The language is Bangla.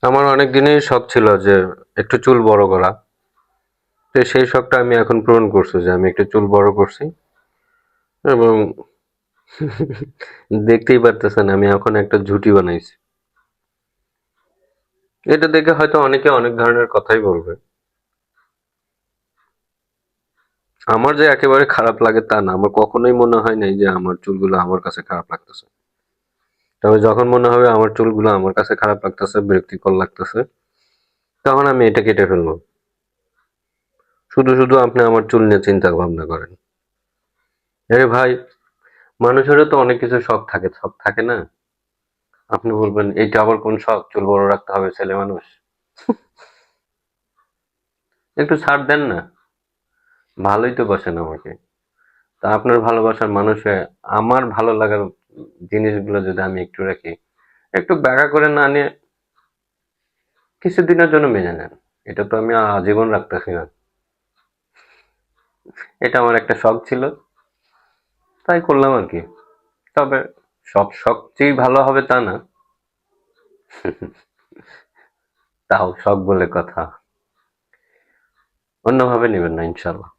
আমার অনেক দিনেই শখ ছিল যে একটু চুল বড় করা। তো সেই শখটা আমি এখন পূরণ করছি যে আমি একটু চুল বড় করছি এবং দেখতেই পারতেছেন আমি এখন একটা ঝুঁটি বানাইছি। এটা দেখে হয়তো অনেকে অনেক ধরনের কথাই বলবে। আমার যে একেবারে খারাপ লাগে তা না। আমার কখনোই মনে হয় নাই যে আমার চুলগুলো আমার কাছে খারাপ লাগতেছে। তবে যখন মনে হবে আমার চুলগুলো আমার কাছে খারাপ লাগতেছে, বিরক্তিকর লাগতেছে, তখন আমি এটা কেটে ফেলবো। শুধু শুধু আপনি আমার চুল নিয়ে চিন্তা ভাবনা করেন। আরে ভাই, মানুষেরও তো অনেক কিছু শখ থাকে, শখ থাকে না? আপনি বলবেন এইটা আবার কোন শখ, চুল বড় রাখতে হবে, ছেলে মানুষ। একটু ছাড় দেন না। ভালোই তো বাসেন আমাকে। তা আপনার ভালোবাসার মানুষে আমার ভালো লাগার জিনিসগুলো যদি আমি একটু রাখি, একটু ব্যাখ্যা করে না নিয়ে কিছুদিনের জন্য মেনে নেন। এটা তো আমি আজীবন রাখতেছি না। এটা আমার একটা শখ ছিল, তাই করলাম আর কি। তবে সব শখ যেই ভালো হবে তা না। তাও শখ বলে কথা, অন্যভাবে নেবেন না ইনশাল্লাহ।